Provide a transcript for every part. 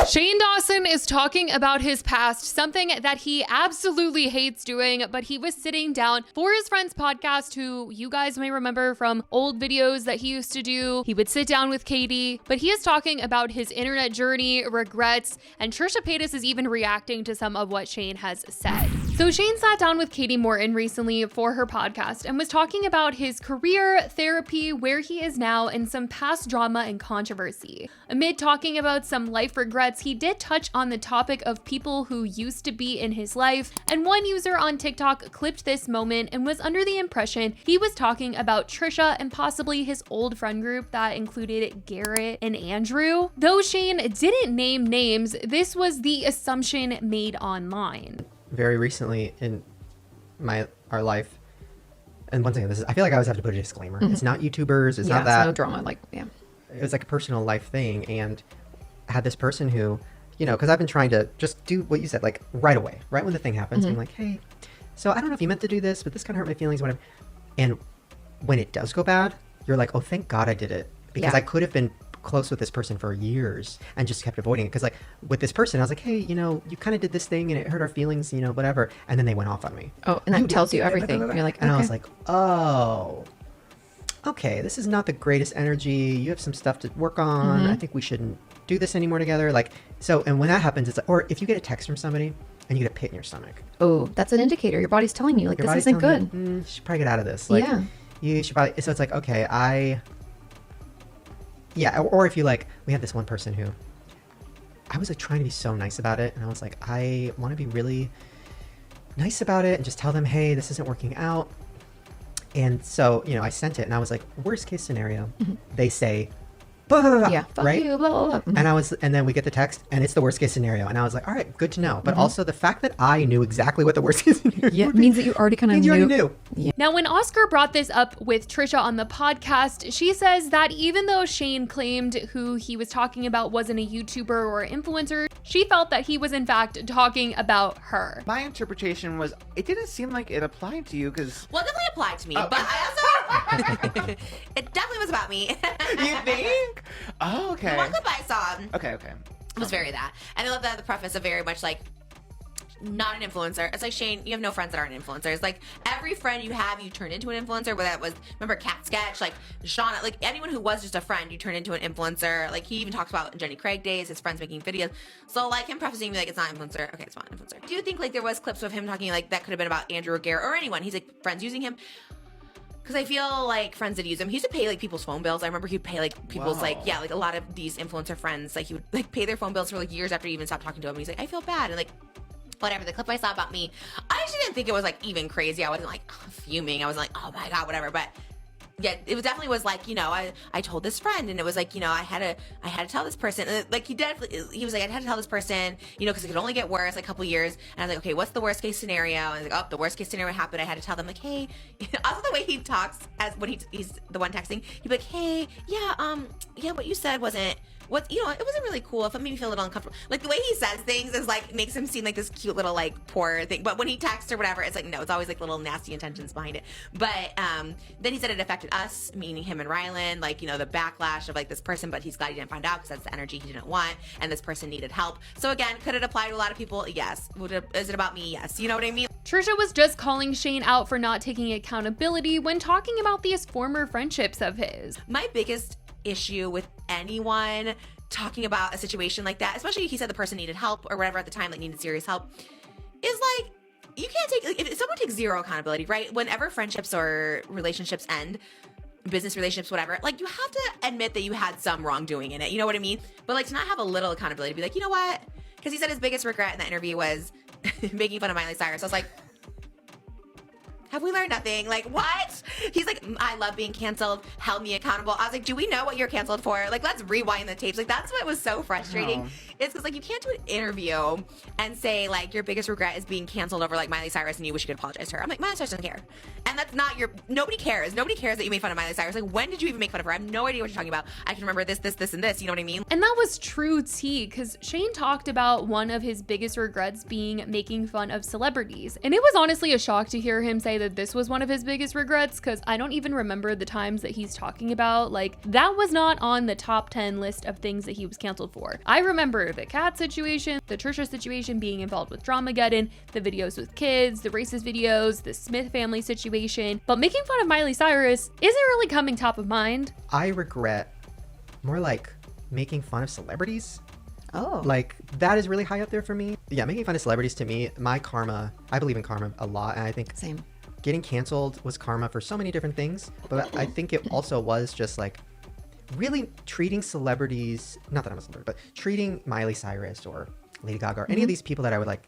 Shane Dawson is talking about his past, something that he absolutely hates doing, but he was sitting down for his friend's podcast, who you guys may remember from old videos that he used to do. He would sit down with Katie, but he is talking about his internet journey, regrets, and Trisha Paytas is even reacting to some of what Shane has said. So Shane sat down with Katie Morton recently for her podcast and was talking about his career, therapy, where he is now, and some past drama and controversy. Amid talking about some life regrets, he did touch on the topic of people who used to be in his life, and one user on TikTok clipped this moment and was under the impression he was talking about Trisha and possibly his old friend group that included Garrett and Andrew. Though Shane didn't name names, this was the assumption made online. Very recently in our life, and once again, I feel like I always have to put a disclaimer. It's not YouTubers, it's not that. It's no drama, It was like a personal life thing, and I had this person who, because I've been trying to just do what you said, like right away, right when the thing happens, I'm like, hey, so I don't know if you meant to do this, but this kind of hurt my feelings, whatever. And when it does go bad, you're like, oh, thank God I did it, because I could have been close with this person for years and just kept avoiding it. Because like with this person, I was like, hey, you kind of did this thing and it hurt our feelings, whatever. And then they went off on me. Oh, and that tells you everything. You're like, and I was like, oh, okay, this is not the greatest energy. You have some stuff to work on. I think we shouldn't do this anymore together. Like, so, and when that happens, it's like, or if you get a text from somebody and you get a pit in your stomach. Oh, that's an indicator. Your body's telling you, like, this isn't good. You should probably get out of this. Like, you should probably, so it's like, okay, or if you like, we had this one person who, I was like trying to be so nice about it. And I was like, I want to be really nice about it and just tell them, hey, this isn't working out. And so, I sent it and I was like, worst case scenario, they say, blah, blah, blah, fuck right? you, blah, blah, blah. And then we get the text and it's the worst case scenario. And I was like, all right, good to know. But also the fact that I knew exactly what the worst case scenario means that you already kind of knew. Yeah. Now, when Oscar brought this up with Trisha on the podcast, she says that even though Shane claimed who he was talking about wasn't a YouTuber or influencer, she felt that he was in fact talking about her. My interpretation was, it didn't seem like it applied to you because... Well, it definitely applied to me, but I also... it definitely was about me. You think? Oh, okay. The one clip I saw Okay. was very that. And I love that the preface of very much like, not an influencer. It's like, Shane, you have no friends that aren't influencers. Like, every friend you have, you turn into an influencer. Whether that was, remember Cat Sketch, like Shauna, like anyone who was just a friend, you turn into an influencer. Like, he even talks about Jenny Craig days, his friends making videos. So, like, him prefacing me, like, it's not influencer. Okay, it's not influencer. Do you think, like, there was clips of him talking, like, that could have been about Andrew or Garrett or anyone? He's, like, friends using him. Because I feel like friends that use him, he used to pay like people's phone bills. I remember he'd pay like people's like a lot of these influencer friends, like he would like pay their phone bills for like years after he even stopped talking to him. And he's like, I feel bad. And like, whatever, the clip I saw about me, I actually didn't think it was like even crazy. I wasn't like fuming. I was like, oh my God, whatever. But yeah, it was definitely was like, I told this friend and it was like, I had to tell this person. And like he was like, I had to tell this person, because it could only get worse, like a couple years. And I was like, okay, what's the worst case scenario? And I was like, oh, the worst case scenario happened. I had to tell them like, hey, also the way he talks as when he's the one texting, he'd be like, hey, what you said wasn't, it wasn't really cool. It made me feel a little uncomfortable. Like the way he says things is like, makes him seem like this cute little like poor thing. But when he texts or whatever, it's like, no, it's always like little nasty intentions behind it. But then he said it affected us, meaning him and Rylan, like, the backlash of like this person, but he's glad he didn't find out because that's the energy he didn't want. And this person needed help. So again, could it apply to a lot of people? Yes. Is it about me? Yes. You know what I mean? Trisha was just calling Shane out for not taking accountability when talking about these former friendships of his. My biggest issue with anyone talking about a situation like that, especially if he said the person needed help or whatever at the time, like needed serious help, is like, you can't take, like, if someone takes zero accountability, right? Whenever friendships or relationships end, business relationships, whatever, like you have to admit that you had some wrongdoing in it. You know what I mean? But like to not have a little accountability, to be like, you know what? Because he said his biggest regret in that interview was making fun of Miley Cyrus. I was like, have we learned nothing? Like, what? He's like, I love being canceled, held me accountable. I was like, do we know what you're canceled for? Like, let's rewind the tapes. Like, that's what was so frustrating. Oh. It's because, like, you can't do an interview and say, like, your biggest regret is being canceled over, like, Miley Cyrus and you wish you could apologize to her. I'm like, Miley Cyrus doesn't care. And that's not nobody cares. Nobody cares that you made fun of Miley Cyrus. Like, when did you even make fun of her? I have no idea what you're talking about. I can remember this, and this. You know what I mean? And that was true tea, because Shane talked about one of his biggest regrets being making fun of celebrities. And it was honestly a shock to hear him say that this was one of his biggest regrets, because I don't even remember the times that he's talking about. Like, that was not on the top 10 list of things that he was canceled for. I remember the Kat situation, the Trisha situation, being involved with Dramageddon, the videos with kids, the racist videos, the Smith family situation, but making fun of Miley Cyrus isn't really coming top of mind. I regret more like making fun of celebrities. Oh. Like, that is really high up there for me. Yeah, making fun of celebrities, to me, my karma, I believe in karma a lot, and I think Same. getting canceled was karma for so many different things, but I think it also was just like really treating celebrities, not that I'm a celebrity, but treating Miley Cyrus or Lady Gaga or any of these people that I would like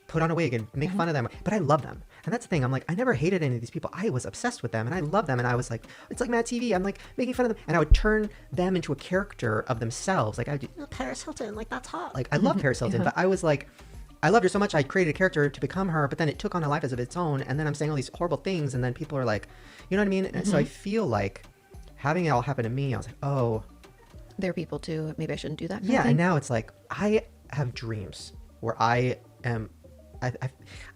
put on a wig and make fun of them, but I love them. And that's the thing, I'm like, I never hated any of these people. I was obsessed with them and I love them, and I was like, it's like Mad TV, I'm like making fun of them, and I would turn them into a character of themselves. Like I would do, oh, Paris Hilton, like that's hot. Like I love Paris Hilton, but I was like, I loved her so much I created a character to become her, but then it took on a life as of its own, and then I'm saying all these horrible things, and then people are like, you know what I mean? And so I feel like having it all happen to me, I was like, oh. They're people too. Maybe I shouldn't do that. kind of Yeah, thing. and now it's like, I have dreams where I am,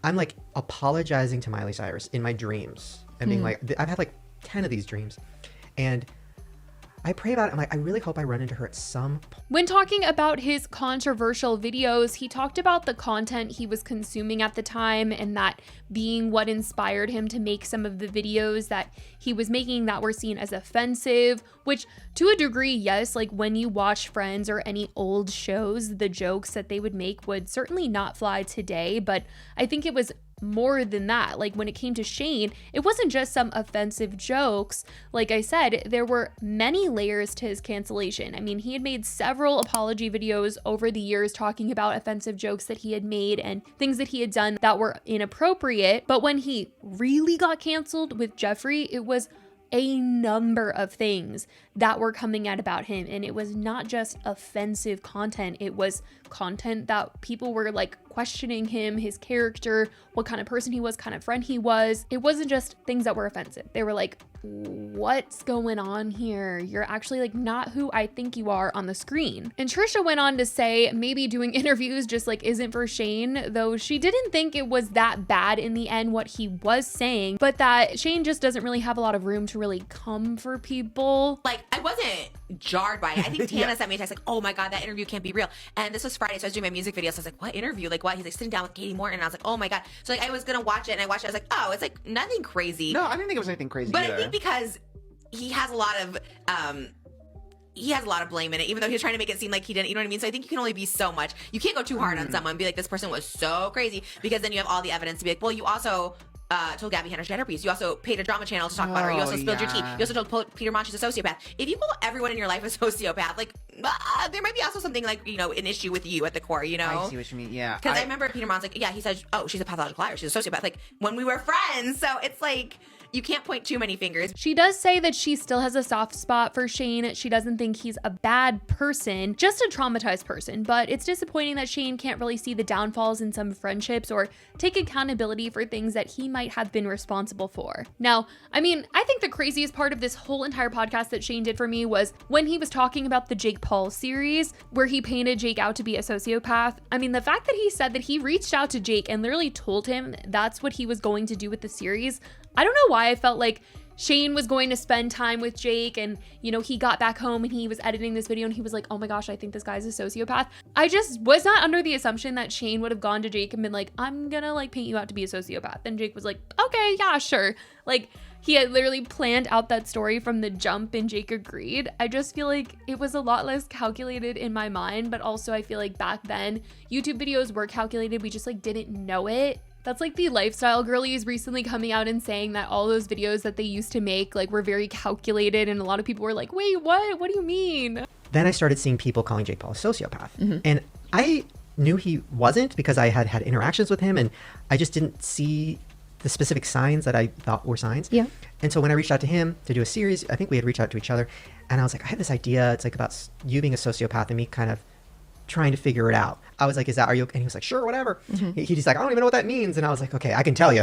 I'm like apologizing to Miley Cyrus in my dreams and being like, I've had like 10 of these dreams, and I pray about it. I'm like, I really hope I run into her at some point. When talking about his controversial videos, he talked about the content he was consuming at the time, and that being what inspired him to make some of the videos that he was making that were seen as offensive, which to a degree, yes, like when you watch Friends or any old shows, the jokes that they would make would certainly not fly today, but I think it was more than that. Like when it came to Shane, it wasn't just some offensive jokes. Like I said, there were many layers to his cancellation. I mean, he had made several apology videos over the years talking about offensive jokes that he had made and things that he had done that were inappropriate. But when he really got canceled with Jeffree, it was a number of things that were coming out about him, and it was not just offensive content. It was content that people were like questioning him, his character, what kind of person he was, kind of friend he was. It wasn't just things that were offensive. They were like, what's going on here? You're actually like not who I think you are on the screen. And Trisha went on to say maybe doing interviews just like isn't for Shane, though she didn't think it was that bad in the end what he was saying, but that Shane just doesn't really have a lot of room to really come for people. Like, I wasn't jarred by it. I think Tana sent me a text like, oh my God, that interview can't be real. And this was Friday, so I was doing my music video. So I was like, what interview? Like, what? He's like sitting down with Katie Morton. And I was like, oh my God. So like, I was going to watch it, and I watched it. I was like, oh, it's like nothing crazy. No, I didn't think it was anything crazy But either. I think because he has a lot of blame in it, even though he was trying to make it seem like he didn't, you know what I mean? So I think you can only be so much. You can't go too hard on someone and be like, this person was so crazy, because then you have all the evidence to be like, well, you also told Gabby Hanna she had herpes. You also paid a drama channel to talk about her. You also spilled your tea. You also told Peter Monch she's a sociopath. If you call everyone in your life a sociopath, like, there might be also something like, you know, an issue with you at the core, you know? I see what you mean, yeah. Because I remember Peter Monch, like, yeah, he said, oh, she's a pathological liar. She's a sociopath. Like, when we were friends. So it's like, you can't point too many fingers. She does say that she still has a soft spot for Shane. She doesn't think he's a bad person, just a traumatized person, but it's disappointing that Shane can't really see the downfalls in some friendships or take accountability for things that he might have been responsible for. Now, I mean, I think the craziest part of this whole entire podcast that Shane did for me was when he was talking about the Jake Paul series, where he painted Jake out to be a sociopath. I mean, the fact that he said that he reached out to Jake and literally told him that's what he was going to do with the series, I don't know why I felt like Shane was going to spend time with Jake, and, you know, he got back home and he was editing this video and he was like, oh my gosh, I think this guy's a sociopath. I just was not under the assumption that Shane would have gone to Jake and been like, I'm gonna like paint you out to be a sociopath. And Jake was like, okay, yeah, sure. Like, he had literally planned out that story from the jump and Jake agreed. I just feel like it was a lot less calculated in my mind, but also I feel like back then YouTube videos were calculated. We just like didn't know it. That's like the lifestyle girlies recently coming out and saying that all those videos that they used to make like were very calculated, and a lot of people were like, wait, what? What do you mean? Then I started seeing people calling Jake Paul a sociopath. And I knew he wasn't because I had had interactions with him, and I just didn't see the specific signs that I thought were signs. Yeah. And so when I reached out to him to do a series, I think we had reached out to each other, and I was like, I had this idea. It's like about you being a sociopath and me kind of trying to figure it out. I was like, are you okay? And he was like, sure, whatever. He's like, I don't even know what that means. And I was like, okay, I can tell you.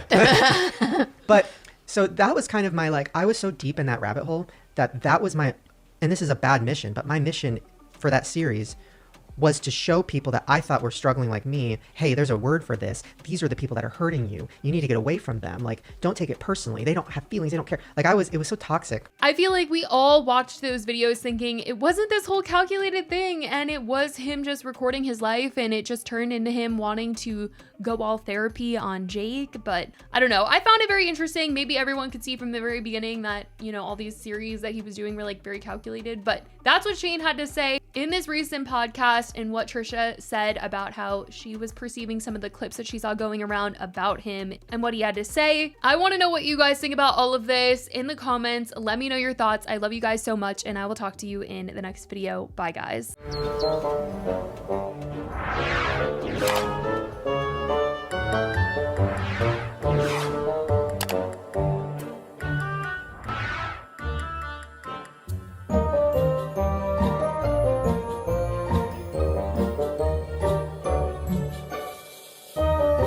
But so that was kind of my, like, I was so deep in that rabbit hole that was my, and this is a bad mission, but my mission for that series was to show people that I thought were struggling like me, hey, there's a word for this. These are the people that are hurting you. You need to get away from them. Like, don't take it personally. They don't have feelings. They don't care. Like, it was so toxic. I feel like we all watched those videos thinking it wasn't this whole calculated thing, and it was him just recording his life, and it just turned into him wanting to go all therapy on Jake. But I don't know. I found it very interesting. Maybe everyone could see from the very beginning that, you know, all these series that he was doing were like very calculated, but that's what Shane had to say in this recent podcast, and what Trisha said about how she was perceiving some of the clips that she saw going around about him and what he had to say. I want to know what you guys think about all of this in the comments. Let me know your thoughts. I love you guys so much, and I will talk to you in the next video. Bye, guys.